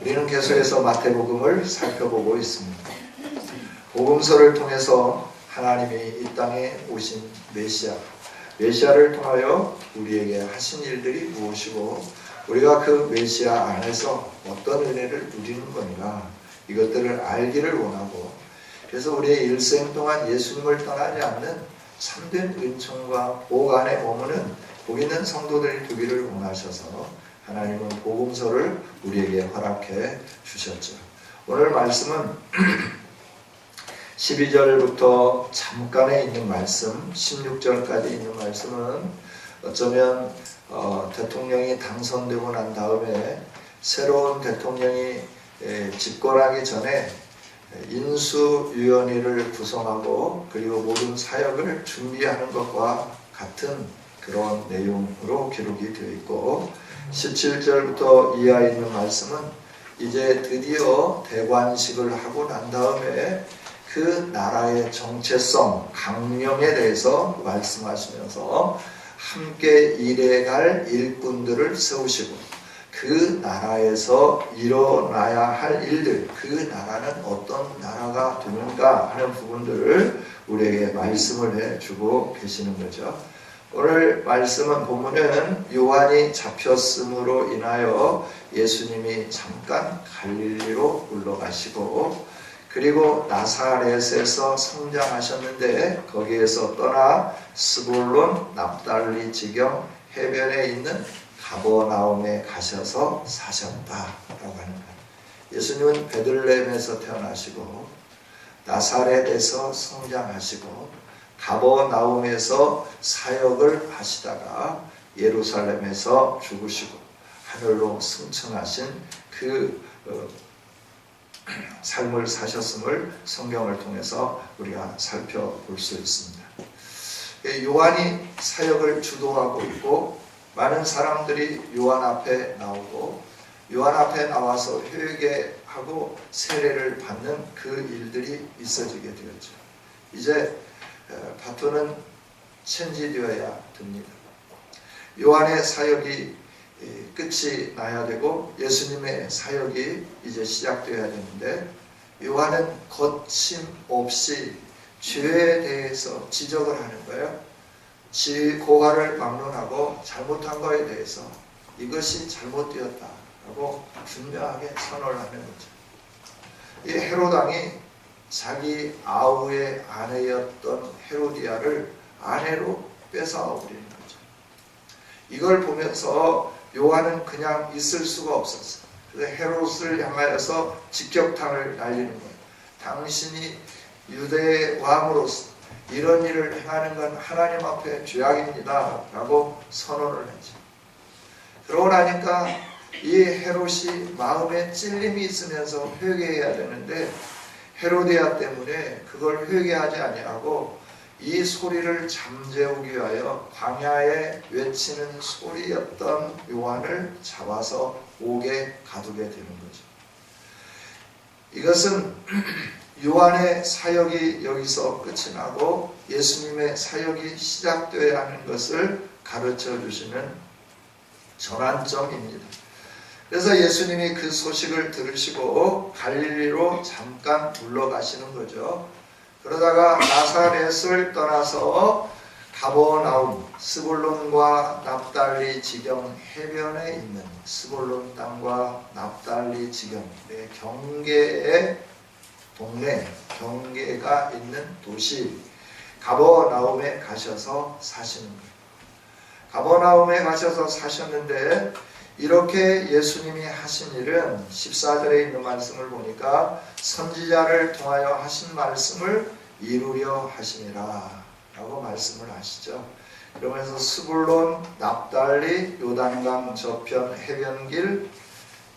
우리는 계속해서 마태복음을 살펴보고 있습니다. 복음서를 통해서 하나님이 이 땅에 오신 메시아를 통하여 우리에게 하신 일들이 무엇이고 우리가 그 메시아 안에서 어떤 은혜를 누리는 건가, 이것들을 알기를 원하고, 그래서 우리의 일생 동안 예수님을 떠나지 않는 참된 은총과 복 안에 머무는 복 있는 성도들이 되기를 원하셔서 하나님은 복음서를 우리에게 허락해 주셨죠. 오늘 말씀은 12절부터 잠깐에 있는 말씀, 16절까지 있는 말씀은 어쩌면 대통령이 당선되고 난 다음에 새로운 대통령이 집권하기 전에 인수위원회를 구성하고 그리고 모든 사역을 준비하는 것과 같은 그런 내용으로 기록이 되어 있고, 17절부터 이하에 있는 말씀은 이제 드디어 대관식을 하고 난 다음에 그 나라의 정체성, 강령에 대해서 말씀하시면서 함께 일해갈 일꾼들을 세우시고 그 나라에서 일어나야 할 일들, 그 나라는 어떤 나라가 되는가 하는 부분들을 우리에게 말씀을 해주고 계시는 거죠. 오늘 말씀은 보면은 요한이 잡혔음으로 인하여 예수님이 잠깐 갈릴리로 올라가시고 그리고 나사렛에서 성장하셨는데 거기에서 떠나 스불론, 납달리 지경 해변에 있는 가버나움에 가셔서 사셨다라고 하는 거예요. 예수님은 베들레헴에서 태어나시고 나사렛에서 성장하시고 가버나움에서 사역을 하시다가 예루살렘에서 죽으시고 하늘로 승천하신 그 삶을 사셨음을 성경을 통해서 우리가 살펴볼 수 있습니다. 요한이 사역을 주도하고 있고 많은 사람들이 요한 앞에 나오고 요한 앞에 나와서 회개하고 세례를 받는 그 일들이 있어지게 되었죠. 이제 바톤은 천지되어야 됩니다. 요한의 사역이 끝이 나야 되고 예수님의 사역이 이제 시작되어야 되는데 요한은 거침없이 죄에 대해서 지적을 하는 거예요. 고하를 막론하고 잘못한 것에 대해서 이것이 잘못되었다라고 분명하게 선언을 하는 거죠. 이 헤롯 왕이 자기 아우의 아내였던 헤로디아를 아내로 뺏어오리는 거죠. 이걸 보면서 요한은 그냥 있을 수가 없었어요. 그래서 헤롯을 향하여서 직격탄을 날리는 거예요. 당신이 유대의 왕으로서 이런 일을 행하는 건 하나님 앞에 죄악입니다 라고 선언을 했죠. 그러고 나니까 이 헤롯이 마음에 찔림이 있으면서 회개해야 되는데 헤로디아 때문에 그걸 회개하지 아니하고 이 소리를 잠재우기 위하여 광야에 외치는 소리였던 요한을 잡아서 옥에 가두게 되는 거죠. 이것은 요한의 사역이 여기서 끝이 나고 예수님의 사역이 시작되어야 하는 것을 가르쳐 주시는 전환점입니다. 그래서 예수님이 그 소식을 들으시고 갈릴리로 잠깐 물러가시는 거죠. 그러다가 나사렛을 떠나서 가버나움, 스불론과 납달리 지경 해변에 있는 스불론 땅과 납달리 지경의 경계의 동네, 경계가 있는 도시 가버나움에 가셔서 사시는 거예요. 가버나움에 가셔서 사셨는데 이렇게 예수님이 하신 일은 14절에 있는 말씀을 보니까 선지자를 통하여 하신 말씀을 이루려 하심이라 라고 말씀을 하시죠. 그러면서 스불론, 납달리, 요단강 저편 해변길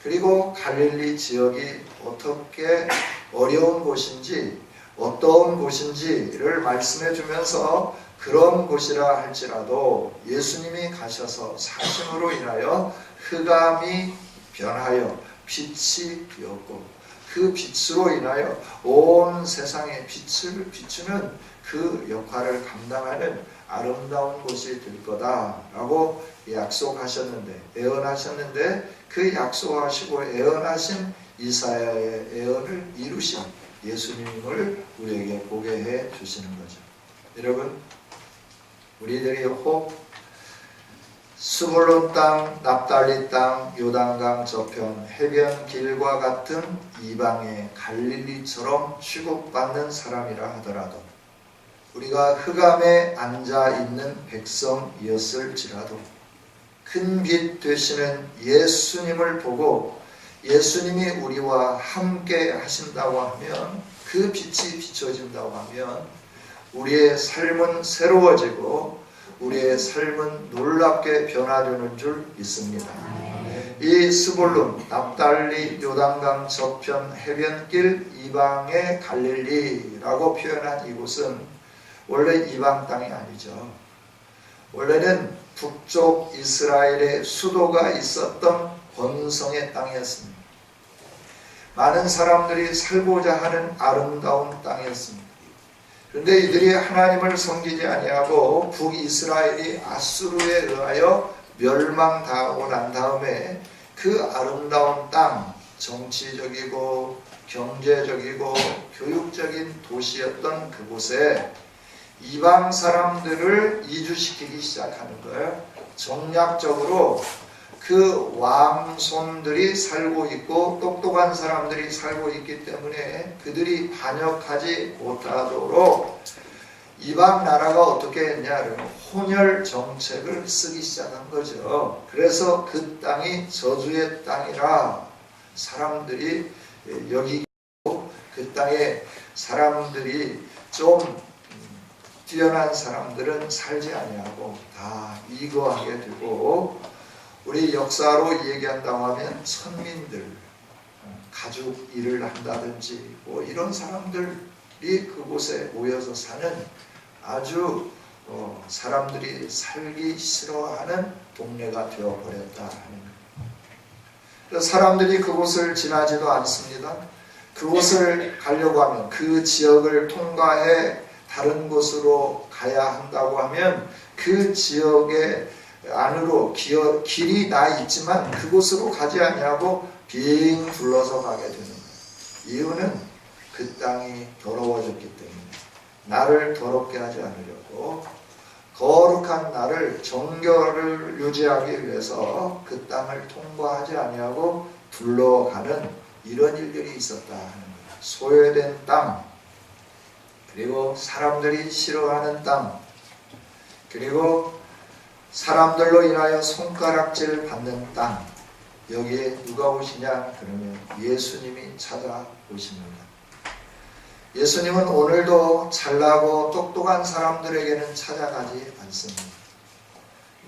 그리고 갈릴리 지역이 어떻게 어려운 곳인지 어떠한 곳인지를 말씀해 주면서 그런 곳이라 할지라도 예수님이 가셔서 사심으로 인하여 흑암이 변하여 빛이 되었고 그 빛으로 인하여 온 세상에 빛을 비추는 그 역할을 감당하는 아름다운 곳이 될 거다라고 약속하셨는데, 예언하셨는데, 그 약속하시고 예언하신 이사야의 예언을 이루신 예수님을 우리에게 보게 해 주시는 거죠. 여러분, 우리들이 혹 스불론 땅, 납달리 땅, 요단강 저편, 해변 길과 같은 이방의 갈릴리처럼 취급받는 사람이라 하더라도, 우리가 흑암에 앉아 있는 백성이었을지라도 큰 빛 되시는 예수님을 보고 예수님이 우리와 함께 하신다고 하면, 그 빛이 비춰진다고 하면 우리의 삶은 새로워지고 우리의 삶은 놀랍게 변화되는 줄 믿습니다. 이 스불론, 납달리, 요단강 저편, 해변길, 이방의 갈릴리라고 표현한 이곳은 원래 이방 땅이 아니죠. 원래는 북쪽 이스라엘의 수도가 있었던 번성의 땅이었습니다. 많은 사람들이 살고자 하는 아름다운 땅이었습니다. 그런데 이들이 하나님을 섬기지 아니하고 북이스라엘이 아수르에 의하여 멸망당하고 난 다음에 그 아름다운 땅, 정치적이고 경제적이고 교육적인 도시였던 그곳에 이방 사람들을 이주시키기 시작하는 거예요. 정략적으로 그 왕손들이 살고 있고 똑똑한 사람들이 살고 있기 때문에 그들이 반역하지 못하도록 이방 나라가 어떻게 했냐, 혼혈 정책을 쓰기 시작한 거죠. 그래서 그 땅이 저주의 땅이라 사람들이 여기고, 그 땅에 사람들이 좀 뛰어난 사람들은 살지 아니하고 다 이거하게 되고, 우리 역사로 얘기한다고 하면 천민들, 가죽 일을 한다든지 뭐 이런 사람들이 그곳에 모여서 사는 아주 사람들이 살기 싫어하는 동네가 되어버렸다 하는 거예요. 사람들이 그곳을 지나지도 않습니다. 그곳을 가려고 하면, 그 지역을 통과해 다른 곳으로 가야 한다고 하면 그 지역의 안으로 길이 나 있지만 그곳으로 가지 아니하고 빙 둘러서 가게 되는 거예요. 이유는 그 땅이 더러워졌기 때문에, 나를 더럽게 하지 않으려고 거룩한 나를, 정결을 유지하기 위해서 그 땅을 통과하지 아니하고 둘러가는 이런 일들이 있었다 하는 거예요. 소외된 땅, 그리고 사람들이 싫어하는 땅, 그리고 사람들로 인하여 손가락질 받는 땅, 여기에 누가 오시냐 그러면 예수님이 찾아오십니다. 예수님은 오늘도 잘나고 똑똑한 사람들에게는 찾아가지 않습니다.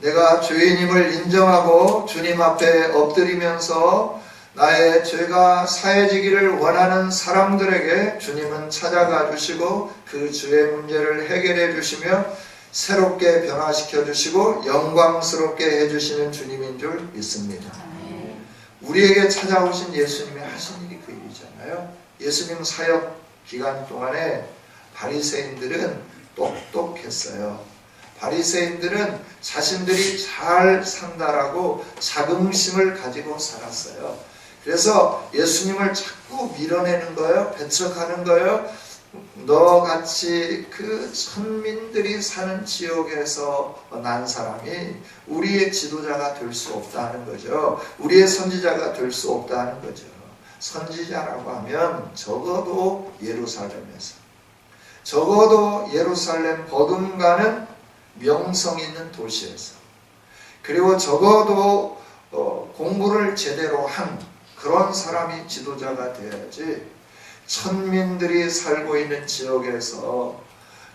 내가 죄인임을 인정하고 주님 앞에 엎드리면서 나의 죄가 사해지기를 원하는 사람들에게 주님은 찾아가 주시고 그 죄의 문제를 해결해 주시며 새롭게 변화시켜 주시고 영광스럽게 해주시는 주님인 줄 믿습니다. 우리에게 찾아오신 예수님이 하신 일이 그 일이잖아요. 예수님 사역 기간 동안에 바리새인들은 똑똑했어요. 바리새인들은 자신들이 잘 산다라고 자긍심을 가지고 살았어요. 그래서 예수님을 자꾸 밀어내는 거예요. 배척하는 거예요. 너같이 그 천민들이 사는 지역에서 난 사람이 우리의 지도자가 될 수 없다는 거죠. 우리의 선지자가 될 수 없다는 거죠. 선지자라고 하면 적어도 예루살렘에서, 적어도 예루살렘 버금가는 명성 있는 도시에서, 그리고 적어도 공부를 제대로 한 그런 사람이 지도자가 되어야지, 천민들이 살고 있는 지역에서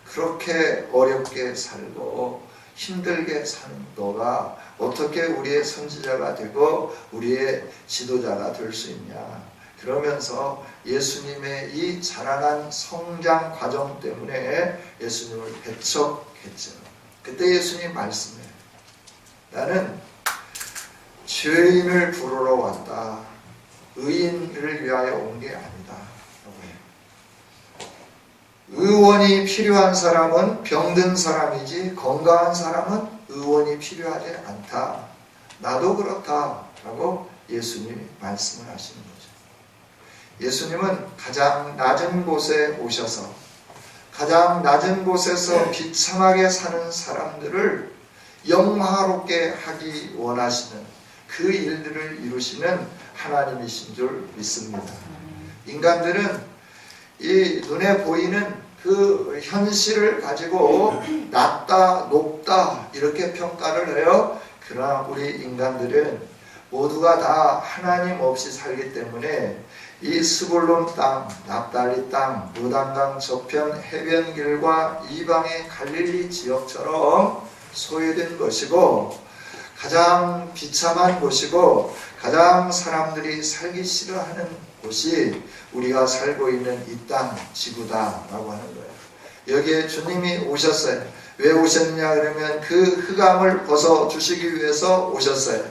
그렇게 어렵게 살고 힘들게 사는 너가 어떻게 우리의 선지자가 되고 우리의 지도자가 될 수 있냐. 그러면서 예수님의 이 자라난 성장 과정 때문에 예수님을 배척했죠. 그때 예수님 말씀해요. 나는 죄인을 부르러 왔다. 의인을 위하여 온 게 아니다. 의원이 필요한 사람은 병든 사람이지 건강한 사람은 의원이 필요하지 않다. 나도 그렇다라고 예수님이 말씀을 하시는 거죠. 예수님은 가장 낮은 곳에 오셔서 가장 낮은 곳에서 비참하게 사는 사람들을 영화롭게 하기 원하시는 그 일들을 이루시는 하나님이신 줄 믿습니다. 인간들은 이 눈에 보이는 그 현실을 가지고 낮다 높다 이렇게 평가를 해요. 그러나 우리 인간들은 모두가 다 하나님 없이 살기 때문에 이 스불론 땅, 납달리 땅, 요단강 저편 해변길과 이방의 갈릴리 지역처럼 소유된 것이고 가장 비참한 곳이고 가장 사람들이 살기 싫어하는 곳이 우리가 살고 있는 이 땅, 지구다라고 하는 거예요. 여기에 주님이 오셨어요. 왜 오셨느냐 그러면 그 흑암을 벗어주시기 위해서 오셨어요.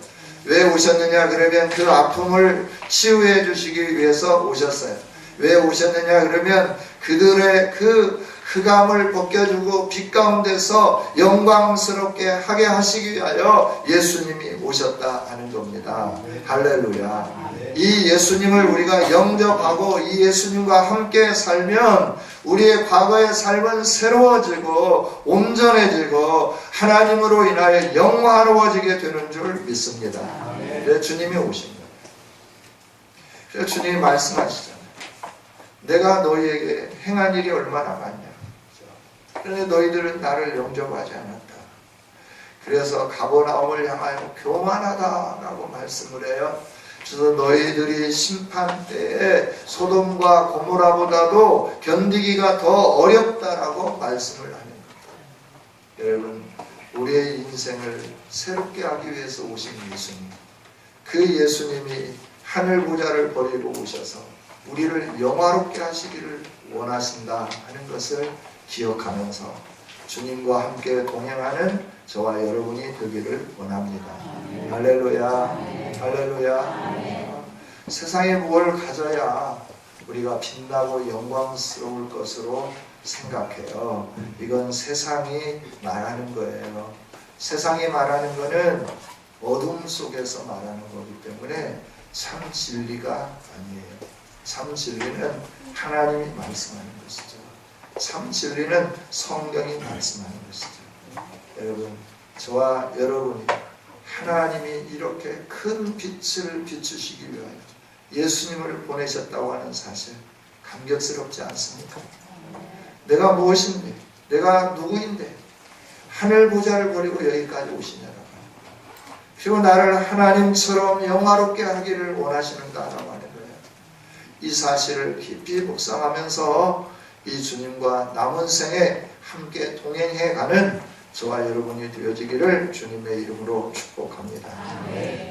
왜 오셨느냐 그러면 그 아픔을 치유해 주시기 위해서 오셨어요. 왜 오셨느냐 그러면 그들의 그 흑암을 벗겨주고 빛 가운데서 영광스럽게 하게 하시기 위하여 예수님이 오셨다 하는 겁니다. 할렐루야. 이 예수님을 우리가 영접하고 이 예수님과 함께 살면 우리의 과거의 삶은 새로워지고 온전해지고 하나님으로 인하여 영화로워지게 되는 줄 믿습니다. 그래서 주님이 오신 거예요. 그래서 주님이 말씀하시잖아요. 내가 너희에게 행한 일이 얼마나 많냐. 그런데 너희들은 나를 영접하지 않았다. 그래서 가버나움을 향하여 교만하다라고 말씀을 해요. 그래서 너희들이 심판 때에 소돔과 고모라보다도 견디기가 더 어렵다라고 말씀을 하는 겁니다. 여러분, 우리의 인생을 새롭게 하기 위해서 오신 예수님, 그 예수님이 하늘 보좌를 버리고 오셔서 우리를 영화롭게 하시기를 원하신다 하는 것을 기억하면서 주님과 함께 동행하는 저와 여러분이 되기를 원합니다. 할렐루야. 할렐루야. 세상에 뭘 가져야 우리가 빛나고 영광스러울 것으로 생각해요. 이건 세상이 말하는 거예요. 세상이 말하는 거는 어둠 속에서 말하는 거기 때문에 참 진리가 아니에요. 참 진리는 하나님이 말씀하는 것이죠. 참 진리는 성경이 말씀하는 것이죠. 여러분, 저와 여러분이 하나님이 이렇게 큰 빛을 비추시기 위하여 예수님을 보내셨다고 하는 사실 감격스럽지 않습니까? 내가 무엇인데, 내가 누구인데 하늘 보좌를 버리고 여기까지 오시냐라고, 그리고 나를 하나님처럼 영화롭게 하기를 원하시는가라고 하는 거예요. 이 사실을 깊이 묵상하면서 이 주님과 남은 생에 함께 동행해가는 저와 여러분이 되어지기를 주님의 이름으로 축복합니다.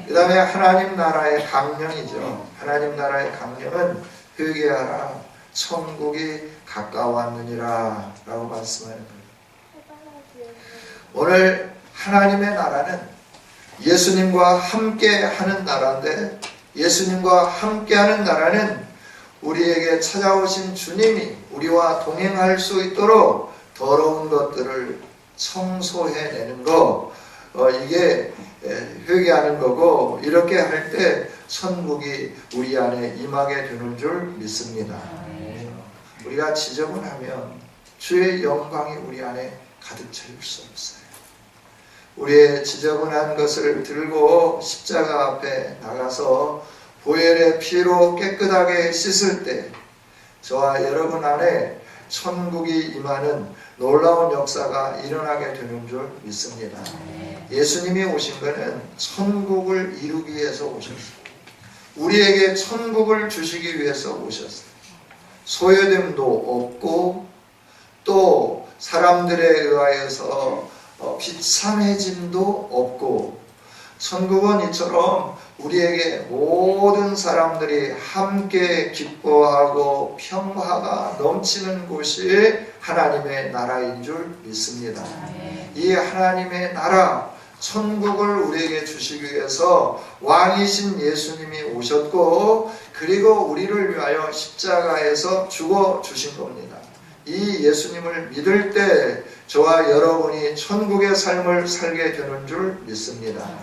그 다음에 하나님 나라의 강령이죠. 하나님 나라의 강령은 회개하라, 천국이 가까웠느니라 라고 말씀하는 거예요. 오늘 하나님의 나라는 예수님과 함께 하는 나라인데, 예수님과 함께 하는 나라는 우리에게 찾아오신 주님이 우리와 동행할 수 있도록 더러운 것들을 청소해내는 거, 이게 회개하는 거고, 이렇게 할 때 천국이 우리 안에 임하게 되는 줄 믿습니다. 우리가 지저분하면 주의 영광이 우리 안에 가득 찰 수 없어요. 우리의 지저분한 것을 들고 십자가 앞에 나가서 보혈의 피로 깨끗하게 씻을 때 저와 여러분 안에 천국이 임하는 놀라운 역사가 일어나게 되는 줄 믿습니다. 예수님이 오신 것은 천국을 이루기 위해서 오셨어요. 우리에게 천국을 주시기 위해서 오셨어요. 소외됨도 없고 또 사람들에 의하여서 비참해짐도 없고, 천국은 이처럼 우리에게 모든 사람들이 함께 기뻐하고 평화가 넘치는 곳이 하나님의 나라인 줄 믿습니다. 이 하나님의 나라, 천국을 우리에게 주시기 위해서 왕이신 예수님이 오셨고, 그리고 우리를 위하여 십자가에서 죽어 주신 겁니다. 이 예수님을 믿을 때 저와 여러분이 천국의 삶을 살게 되는 줄 믿습니다.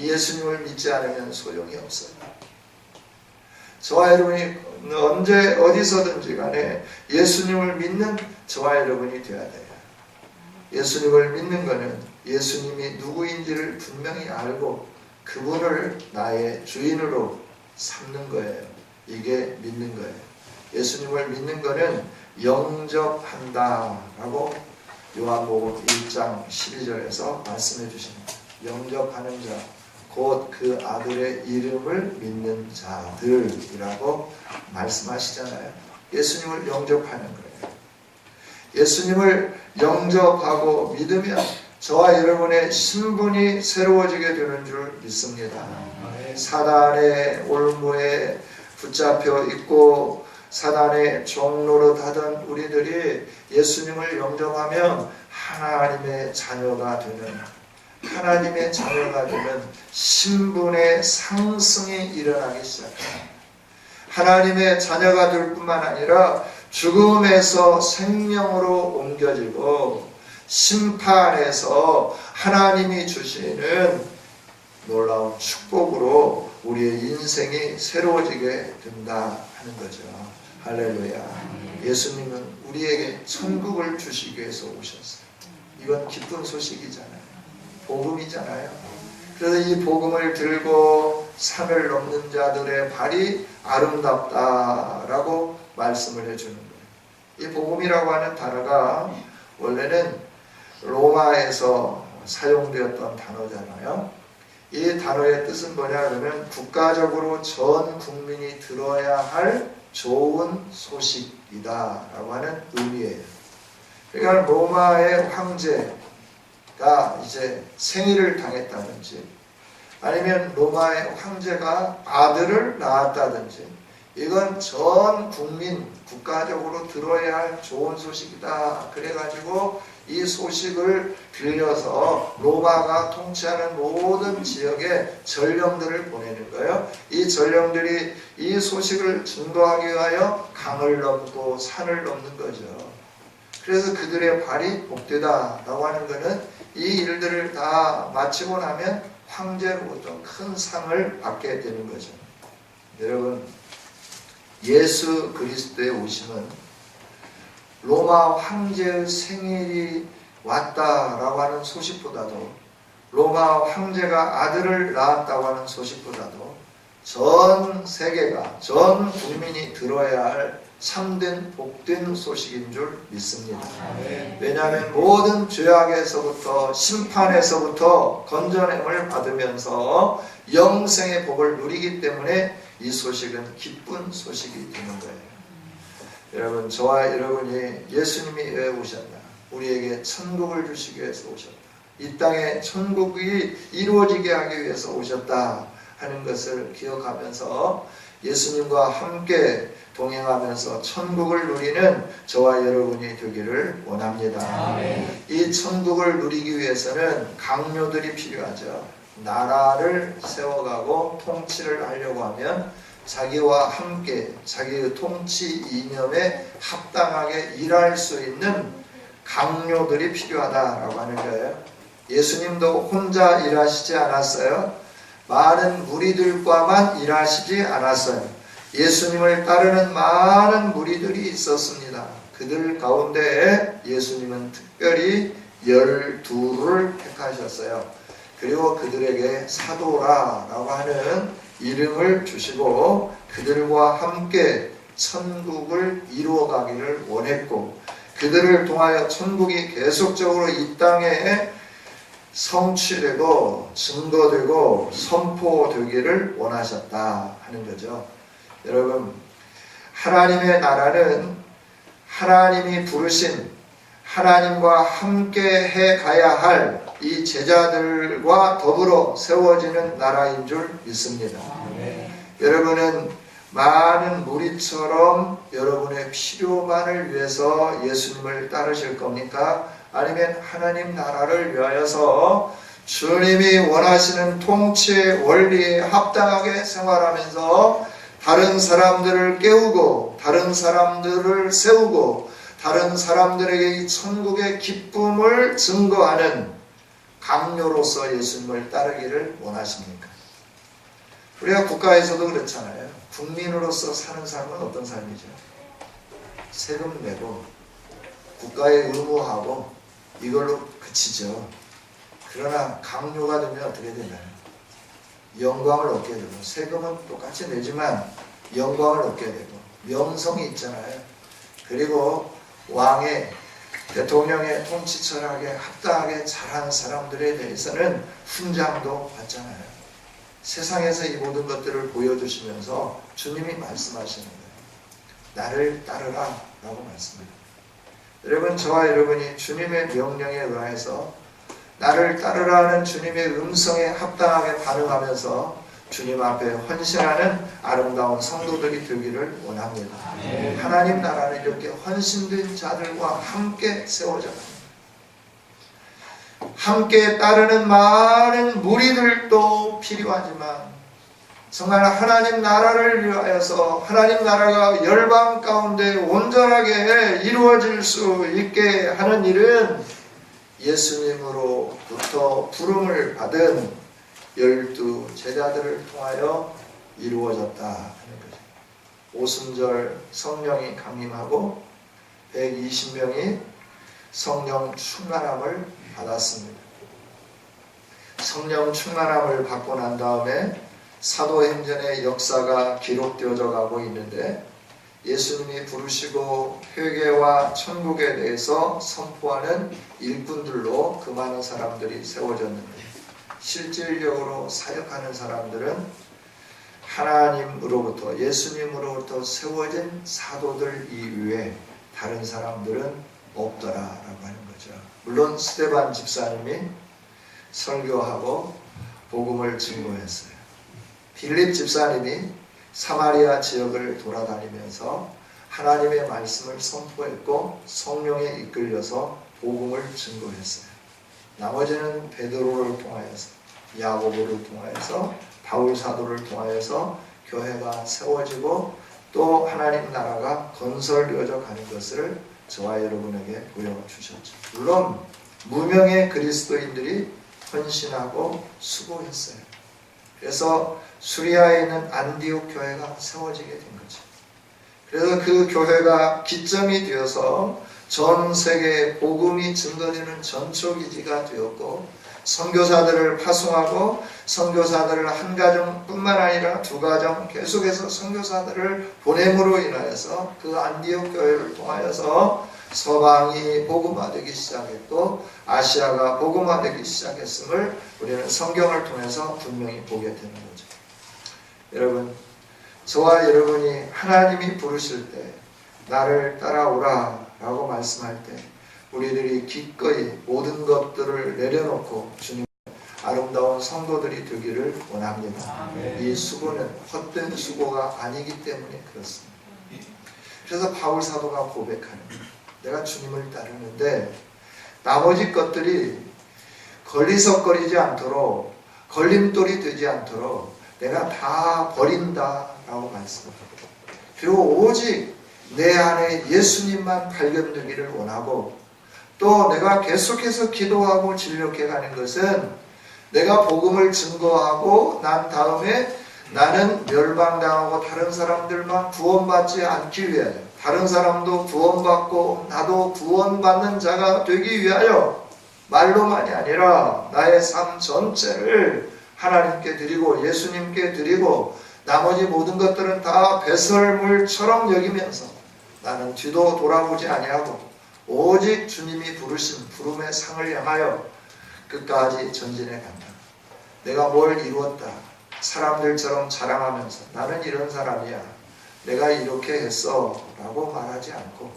이 예수님을 믿지 않으면 소용이 없어요. 저와 여러분이 언제 어디서든지 간에 예수님을 믿는 저와 여러분이 되어야 돼요. 예수님을 믿는 것은 예수님이 누구인지를 분명히 알고 그분을 나의 주인으로 삼는 거예요. 이게 믿는 거예요. 예수님을 믿는 것은 영접한다 라고 요한복음 1장 12절에서 말씀해 주십니다. 영접하는 자, 곧 그 아들의 이름을 믿는 자들이라고 말씀하시잖아요. 예수님을 영접하는 거예요. 예수님을 영접하고 믿으면 저와 여러분의 신분이 새로워지게 되는 줄 믿습니다. 사단의 올무에 붙잡혀 있고 사단의 종로로 하던 우리들이 예수님을 영접하면 하나님의 자녀가 되는 신분의 상승이 일어나기 시작합니다. 하나님의 자녀가 될 뿐만 아니라 죽음에서 생명으로 옮겨지고 심판에서 하나님이 주시는 놀라운 축복으로 우리의 인생이 새로워지게 된다 하는 거죠. 할렐루야. 예수님은 우리에게 천국을 주시기 위해서 오셨어요. 이건 기쁜 소식이잖아요. 복음이잖아요. 그래서 이 복음을 들고 산을 넘는 자들의 발이 아름답다라고 말씀을 해주는 거예요. 이 복음이라고 하는 단어가 원래는 로마에서 사용되었던 단어잖아요. 이 단어의 뜻은 뭐냐 그러면 국가적으로 전 국민이 들어야 할 좋은 소식이다 라고 하는 의미예요. 그러니까 로마의 황제가 이제 생일을 당했다든지 아니면 로마의 황제가 아들을 낳았다든지 이건 전 국민 국가적으로 들어야 할 좋은 소식이다. 그래가지고 이 소식을 빌려서 로마가 통치하는 모든 지역에 전령들을 보내는 거예요. 이 전령들이 이 소식을 증거하기 위하여 강을 넘고 산을 넘는 거죠. 그래서 그들의 발이 복되다라고 하는 것은 이 일들을 다 마치고 나면 황제로부터 큰 상을 받게 되는 거죠. 여러분, 예수 그리스도의 오심은 로마 황제의 생일이 왔다라고 하는 소식보다도 로마 황제가 아들을 낳았다고 하는 소식보다도 전 세계가 전 국민이 들어야 할 참된 복된 소식인 줄 믿습니다. 왜냐하면 모든 죄악에서부터 심판에서부터 건져냄을 받으면서 영생의 복을 누리기 때문에 이 소식은 기쁜 소식이 되는 거예요. 여러분, 저와 여러분이 예수님이 왜 오셨나? 우리에게 천국을 주시기 위해서 오셨다. 이 땅에 천국이 이루어지게 하기 위해서 오셨다 하는 것을 기억하면서 예수님과 함께 동행하면서 천국을 누리는 저와 여러분이 되기를 원합니다. 아멘. 이 천국을 누리기 위해서는 강요들이 필요하죠. 나라를 세워가고 통치를 하려고 하면 자기와 함께 자기의 통치 이념에 합당하게 일할 수 있는 강요들이 필요하다라고 하는 거예요. 예수님도 혼자 일하시지 않았어요. 많은 무리들과만 일하시지 않았어요. 예수님을 따르는 많은 무리들이 있었습니다. 그들 가운데 예수님은 특별히 12를 택하셨어요. 그리고 그들에게 사도라라고 하는 이름을 주시고 그들과 함께 천국을 이루어가기를 원했고 그들을 통하여 천국이 계속적으로 이 땅에 성취되고 증거되고 선포되기를 원하셨다 하는 거죠. 여러분, 하나님의 나라는 하나님이 부르신 하나님과 함께 해 가야 할 이 제자들과 더불어 세워지는 나라인 줄 믿습니다. 여러분은 많은 무리처럼 여러분의 필요만을 위해서 예수님을 따르실 겁니까? 아니면 하나님 나라를 위하여서 주님이 원하시는 통치의 원리에 합당하게 생활하면서 다른 사람들을 깨우고 다른 사람들을 세우고 다른 사람들에게 이 천국의 기쁨을 증거하는 강요로서 예수님을 따르기를 원하십니까? 우리가 국가에서도 그렇잖아요. 국민으로서 사는 삶은 어떤 삶이죠? 세금 내고 국가에 의무하고 이걸로 그치죠. 그러나 강요가 되면 어떻게 되나요? 영광을 얻게 되고, 세금은 똑같이 내지만 영광을 얻게 되고 명성이 있잖아요. 그리고 왕의 대통령의 통치 철학에 합당하게 잘하는 사람들에 대해서는 훈장도 받잖아요. 세상에서 이 모든 것들을 보여주시면서 주님이 말씀하시는 거예요. 나를 따르라 라고 말씀합니다. 여러분, 저와 여러분이 주님의 명령에 의해서 나를 따르라는 주님의 음성에 합당하게 반응하면서 주님 앞에 헌신하는 아름다운 성도들이 되기를 원합니다. 하나님 나라는 이렇게 헌신된 자들과 함께 세워져 갑니다. 함께 따르는 많은 무리들도 필요하지만 정말 하나님 나라를 위하여서 하나님 나라가 열방 가운데 온전하게 이루어질 수 있게 하는 일은 예수님으로부터 부름을 받은 12 제자들을 통하여 이루어졌다 하는 거죠. 오순절 성령이 강림하고 120명이 성령 충만함을 받았습니다. 성령 충만함을 받고 난 다음에 사도행전의 역사가 기록되어져 가고 있는데 예수님이 부르시고 회개와 천국에 대해서 선포하는 일꾼들로 그 많은 사람들이 세워졌는데 실질적으로 사역하는 사람들은 하나님으로부터 예수님으로부터 세워진 사도들 이외에 다른 사람들은 없더라라고 하는 거죠. 물론 스데반 집사님이 설교하고 복음을 증거했어요. 빌립 집사님이 사마리아 지역을 돌아다니면서 하나님의 말씀을 선포했고 성령에 이끌려서 복음을 증거했어요. 나머지는 베드로를 통하여서 야고보를 통하여서 바울 사도를 통하여서 교회가 세워지고 또 하나님 나라가 건설되어져 가는 것을 저와 여러분에게 보여주셨죠. 물론 무명의 그리스도인들이 헌신하고 수고했어요. 그래서 수리아에 있는 안디옥 교회가 세워지게 된 거죠. 그래서 그 교회가 기점이 되어서 전 세계에 복음이 증거되는 전초기지가 되었고 선교사들을 파송하고 선교사들을 한 가정뿐만 아니라 두 가정 계속해서 선교사들을 보냄으로 인하여서 그 안디옥 교회를 통하여서 서방이 복음화되기 시작했고 아시아가 복음화되기 시작했음을 우리는 성경을 통해서 분명히 보게 되는 거죠. 여러분, 저와 여러분이 하나님이 부르실 때 나를 따라오라 라고 말씀할 때 우리들이 기꺼이 모든 것들을 내려놓고 주님 아름다운 성도들이 되기를 원합니다. 이 수고는 헛된 수고가 아니기 때문에 그렇습니다. 그래서 바울 사도가 고백하는 거예요. 내가 주님을 따르는데 나머지 것들이 걸리석거리지 않도록 걸림돌이 되지 않도록 내가 다 버린다 라고 말씀합니다. 그리고 오직 내 안에 예수님만 발견되기를 원하고 또 내가 계속해서 기도하고 진력해 가는 것은 내가 복음을 증거하고 난 다음에 나는 멸망당하고 다른 사람들만 구원받지 않기 위하여 다른 사람도 구원받고 나도 구원받는 자가 되기 위하여 말로만이 아니라 나의 삶 전체를 하나님께 드리고 예수님께 드리고 나머지 모든 것들은 다 배설물처럼 여기면서 나는 뒤도 돌아보지 아니하고 오직 주님이 부르신 부름의 상을 향하여 끝까지 전진해 간다. 내가 뭘 이루었다. 사람들처럼 자랑하면서 나는 이런 사람이야. 내가 이렇게 했어 라고 말하지 않고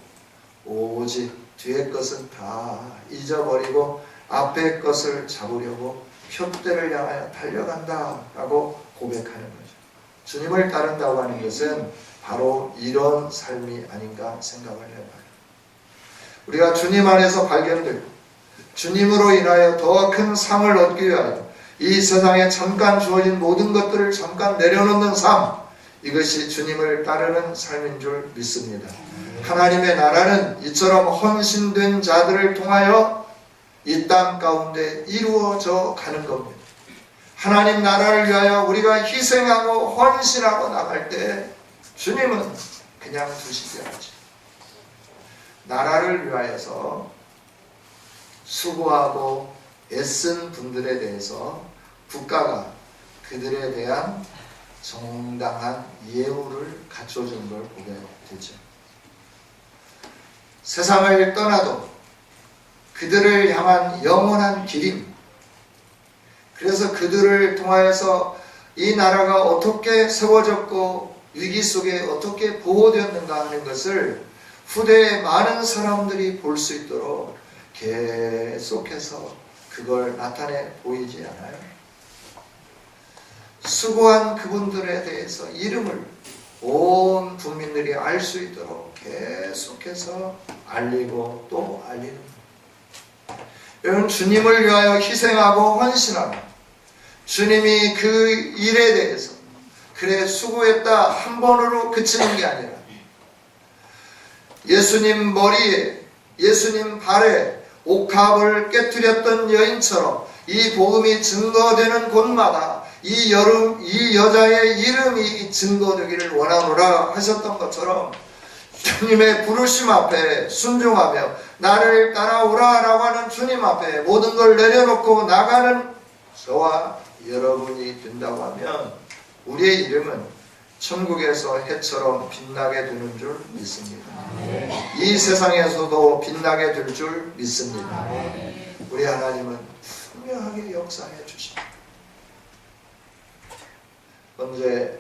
오직 뒤의 것은 다 잊어버리고 앞의 것을 잡으려고 표대를 향하여 달려간다 라고 고백하는 거죠. 주님을 따른다고 하는 것은 바로 이런 삶이 아닌가 생각을 해봐요. 우리가 주님 안에서 발견되고 주님으로 인하여 더 큰 상을 얻기 위하여 이 세상에 잠깐 주어진 모든 것들을 잠깐 내려놓는 삶, 이것이 주님을 따르는 삶인 줄 믿습니다. 하나님의 나라는 이처럼 헌신된 자들을 통하여 이 땅 가운데 이루어져 가는 겁니다. 하나님 나라를 위하여 우리가 희생하고 헌신하고 나갈 때 주님은 그냥 두시지 않죠. 나라를 위하여서 수고하고 애쓴 분들에 대해서 국가가 그들에 대한 정당한 예우를 갖춰주는 걸 보게 되죠. 세상을 떠나도 그들을 향한 영원한 기림, 그래서 그들을 통하여서 이 나라가 어떻게 세워졌고 위기 속에 어떻게 보호되었는가 하는 것을 후대의 많은 사람들이 볼 수 있도록 계속해서 그걸 나타내 보이지 않아요? 수고한 그분들에 대해서 이름을 온 국민들이 알 수 있도록 계속해서 알리고 또 알리는 거예요. 여러분, 주님을 위하여 희생하고 헌신하고 주님이 그 일에 대해서 그래 수고했다 한 번으로 그치는 게 아니라 예수님 머리에 예수님 발에 옥합을 깨뜨렸던 여인처럼 이 복음이 증거되는 곳마다 이 여자의 이름이 증거되기를 원하노라 하셨던 것처럼 주님의 부르심 앞에 순종하며 나를 따라오라 라고 하는 주님 앞에 모든 걸 내려놓고 나가는 저와 여러분이 된다고 하면 우리의 이름은 천국에서 해처럼 빛나게 되는 줄 믿습니다. 이 세상에서도 빛나게 될 줄 믿습니다. 우리 하나님은 분명하게 역사해 주십니다. 언제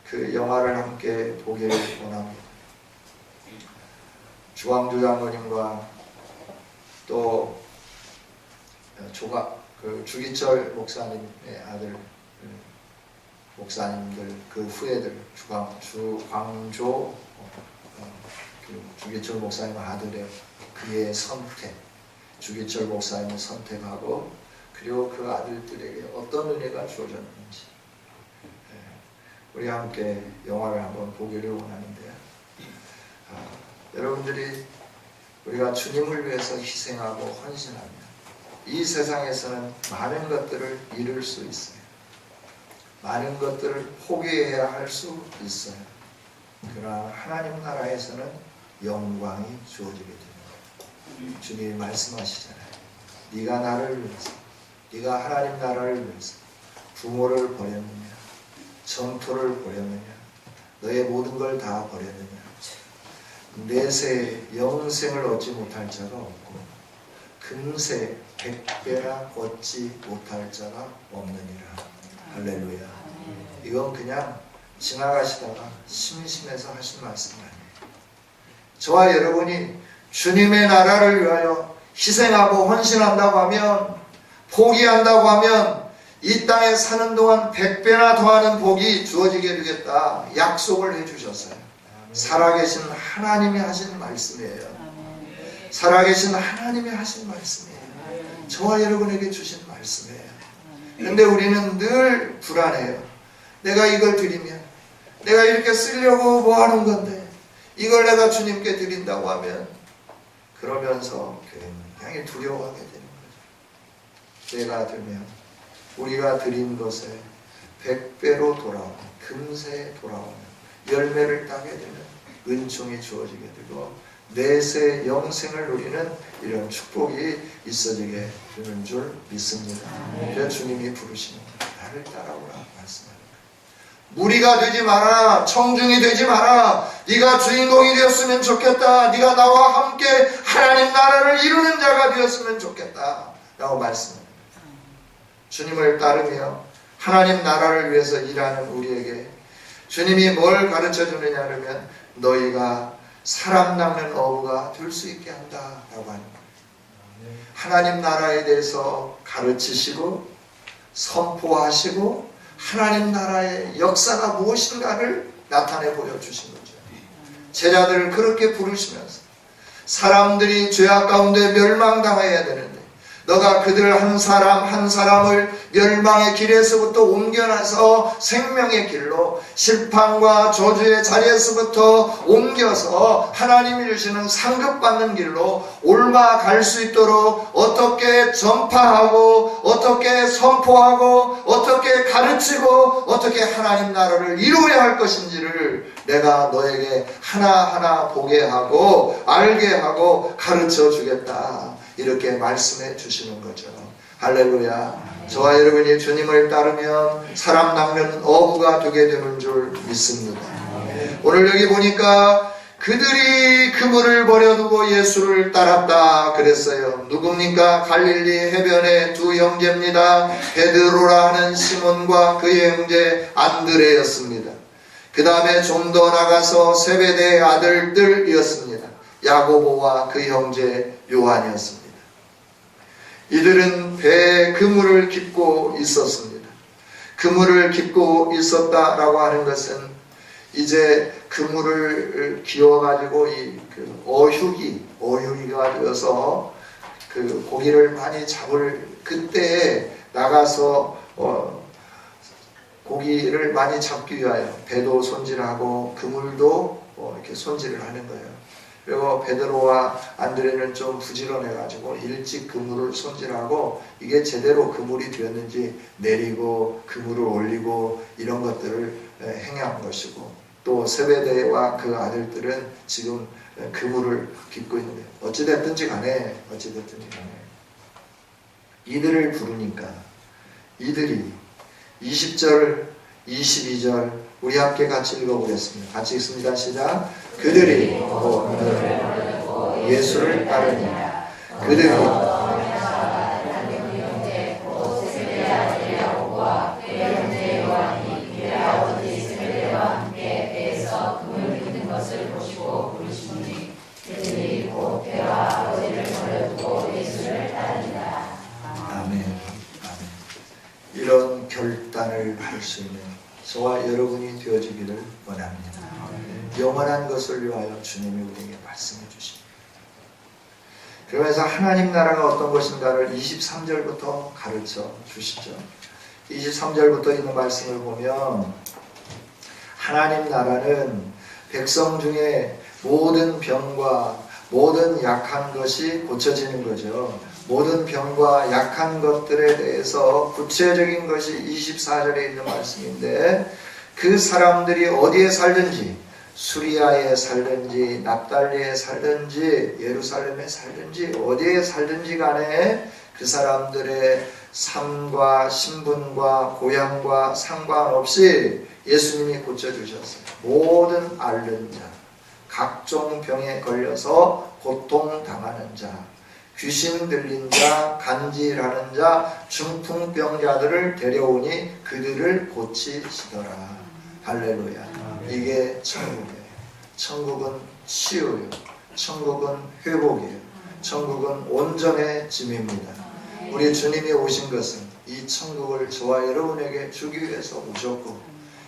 그 영화를 함께 보기를 원합니다. 주광주 장로님과 또 주기철 목사님의 아들 목사님들 그 후예들 주광조 주기철 목사님 아들의 그의 선택, 주기철 목사님을 선택하고 그리고 그 아들들에게 어떤 은혜가 주어졌는지 우리 함께 영화를 한번 보기를 원하는데요. 여러분들이 우리가 주님을 위해서 희생하고 헌신하면 이 세상에서는 많은 것들을 잃을 수 있어요. 많은 것들을 포기해야 할 수 있어요. 그러나 하나님 나라에서는 영광이 주어지게 됩니다. 주님이 말씀하시잖아요. 네가 나를 위해서, 네가 하나님 나라를 위해서 부모를 버렸느냐, 전토를 버렸느냐, 너의 모든 걸 다 버렸느냐, 내세 영생을 얻지 못할 자가 없고 금세 100배나 얻지 못할 자가 없느니라. 할렐루야. 이건 그냥 지나가시다가 심심해서 하신 말씀 아니에요. 저와 여러분이 주님의 나라를 위하여 희생하고 헌신한다고 하면, 포기한다고 하면 이 땅에 사는 동안 100배나 더하는 복이 주어지게 되겠다 약속을 해주셨어요. 살아계신 하나님이 하신 말씀이에요. 살아계신 하나님이 하신 말씀이에요. 저와 여러분에게 주신 말씀이에요. 그런데 우리는 늘 불안해요. 내가 이걸 드리면, 내가 이렇게 쓰려고 뭐 하는 건데 이걸 내가 주님께 드린다고 하면, 그러면서 굉장히 두려워하게 되는 거죠. 때가 들면 우리가 드린 것에 100배로 돌아오는, 금세 돌아오는 열매를 따게 되는 은총이 주어지게 되고 내세 영생을 누리는 이런 축복이 있어지게 되는 줄 믿습니다. 그래서 주님이 부르시는 나를 따라오라 말씀합니다. 무리가 되지 마라, 청중이 되지 마라, 네가 주인공이 되었으면 좋겠다, 네가 나와 함께 하나님 나라를 이루는 자가 되었으면 좋겠다 라고 말씀합니다. 주님을 따르며 하나님 나라를 위해서 일하는 우리에게 주님이 뭘 가르쳐 주느냐 하면 너희가 사람 낚는 어부가 될 수 있게 한다 라고 하는 거예요. 하나님 나라에 대해서 가르치시고 선포하시고 하나님 나라의 역사가 무엇인가를 나타내 보여주신 거죠. 제자들을 그렇게 부르시면서 사람들이 죄악 가운데 멸망당해야 되는데 너가 그들 한 사람 한 사람을 멸망의 길에서부터 옮겨놔서 생명의 길로, 심판과 저주의 자리에서부터 옮겨서 하나님이 주시는 상급받는 길로 올라갈 수 있도록 어떻게 전파하고 어떻게 선포하고 어떻게 가르치고 어떻게 하나님 나라를 이루어야 할 것인지를 내가 너에게 하나하나 보게 하고 알게 하고 가르쳐 주겠다, 이렇게 말씀해 주시는 거죠. 할렐루야. 저와 여러분이 주님을 따르면 사람 낚는 어부가 되게 되는 줄 믿습니다. 오늘 여기 보니까 그들이 그물을 버려두고 예수를 따랐다 그랬어요. 누굽니까? 갈릴리 해변의 두 형제입니다. 베드로라 하는 시몬과 그의 형제 안드레였습니다. 그 다음에 좀 더 나가서 세베대의 아들들이었습니다. 야고보와 그 형제 요한이었습니다. 이들은 배에 그물을 깃고 있었습니다. 그물을 깃고 있었다라고 하는 것은 이제 그물을 기어가지고 어휴기가 되어서 그 고기를 많이 잡을 그때에 나가서 고기를 많이 잡기 위하여 배도 손질하고 그물도 이렇게 손질을 하는 거예요. 그리고 베드로와 안드레는 좀 부지런해가지고 일찍 그물을 손질하고 이게 제대로 그물이 되었는지 내리고 그물을 올리고 이런 것들을 행한 것이고, 또 세베대와 그 아들들은 지금 그물을 깃고 있는 거예요. 어찌됐든지 간에 이들을 부르니까 이들이 20절 22절 우리 함께 같이 읽어보겠습니다. 같이 읽습니다. 시작. 그들이 예수를 따르니 그들이 이런 결단을 할 수 있는 저와 여러분이 되어지기를 원합니다. 영원한 것을 위하여 주님이 우리에게 말씀해 주십니다. 그러면서 하나님 나라가 어떤 것인가를 23절부터 가르쳐 주시죠. 23절부터 있는 말씀을 보면 하나님 나라는 백성 중에 모든 병과 모든 약한 것이 고쳐지는 거죠. 모든 병과 약한 것들에 대해서 구체적인 것이 24절에 있는 말씀인데, 그 사람들이 어디에 살든지, 수리아에 살든지 납달리에 살든지 예루살렘에 살든지 어디에 살든지 간에 그 사람들의 삶과 신분과 고향과 상관없이 예수님이 고쳐주셨어요. 모든 앓는 자, 각종 병에 걸려서 고통당하는 자, 귀신 들린 자, 간질하는 자, 중풍병자들을 데려오니 그들을 고치시더라. 할렐루야. 이게 천국이에요. 천국은 치유예요. 천국은 회복이에요. 천국은 온전의 짐입니다. 우리 주님이 오신 것은 이 천국을 저와 여러분에게 주기 위해서 오셨고,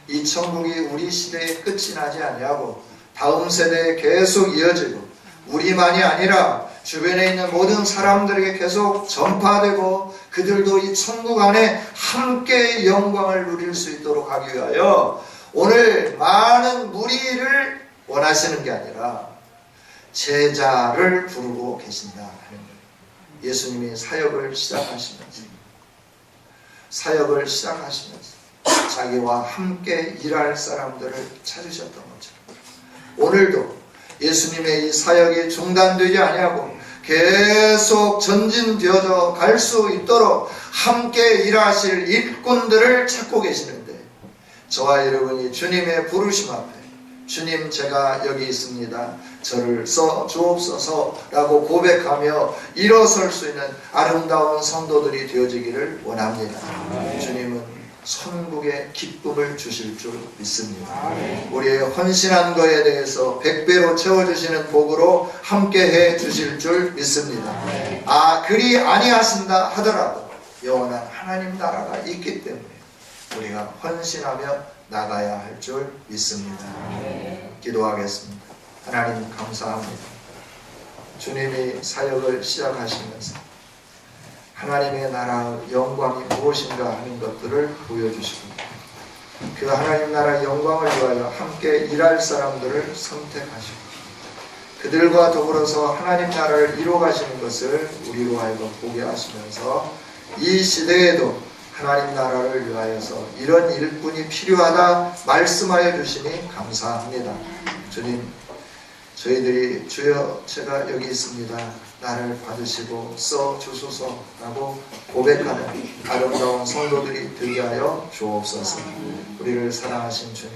이 천국이 우리 시대에 끝이 나지 아니하고 다음 세대에 계속 이어지고, 우리만이 아니라 주변에 있는 모든 사람들에게 계속 전파되고 그들도 이 천국 안에 함께 영광을 누릴 수 있도록 하기 위하여 오늘 많은 무리를 원하시는 게 아니라 제자를 부르고 계신다 하는 거예요. 예수님이 사역을 시작하시면서 자기와 함께 일할 사람들을 찾으셨던 것처럼 오늘도 예수님의 이 사역이 중단되지 아니하고 계속 전진되어져 갈 수 있도록 함께 일하실 일꾼들을 찾고 계시는데, 저와 여러분이 주님의 부르심 앞에 주님 제가 여기 있습니다, 저를 써 주옵소서 라고 고백하며 일어설 수 있는 아름다운 성도들이 되어지기를 원합니다. 주님은 천국의 기쁨을 주실 줄 믿습니다. 우리의 헌신한 것에 대해서 100배로 채워주시는 복으로 함께해 주실 줄 믿습니다. 그리 아니하신다 하더라도 영원한 하나님 나라가 있기 때문에 우리가 헌신하며 나가야 할 줄 믿습니다. 기도하겠습니다. 하나님 감사합니다. 주님이 사역을 시작하시면서 하나님의 나라 영광이 무엇인가 하는 것들을 보여주시고 그 하나님 나라 영광을 위하여 함께 일할 사람들을 선택하시고 그들과 더불어서 하나님 나라를 이루어가시는 것을 우리로 하여금 보게 하시면서 이 시대에도 하나님 나라를 위하여서 이런 일꾼이 필요하다 말씀하여 주시니 감사합니다. 주님, 저희들이 주여 제가 여기 있습니다. 나를 받으시고 써 주소서라고 고백하는 아름다운 성도들이 되게 하여 주옵소서. 우리를 사랑하신 주님,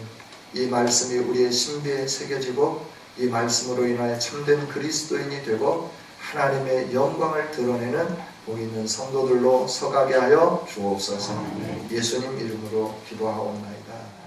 이 말씀이 우리의 신비에 새겨지고 이 말씀으로 인하여 참된 그리스도인이 되고 하나님의 영광을 드러내는 복 있는 성도들로 서가게 하여 주옵소서. 예수님 이름으로 기도하옵나이다.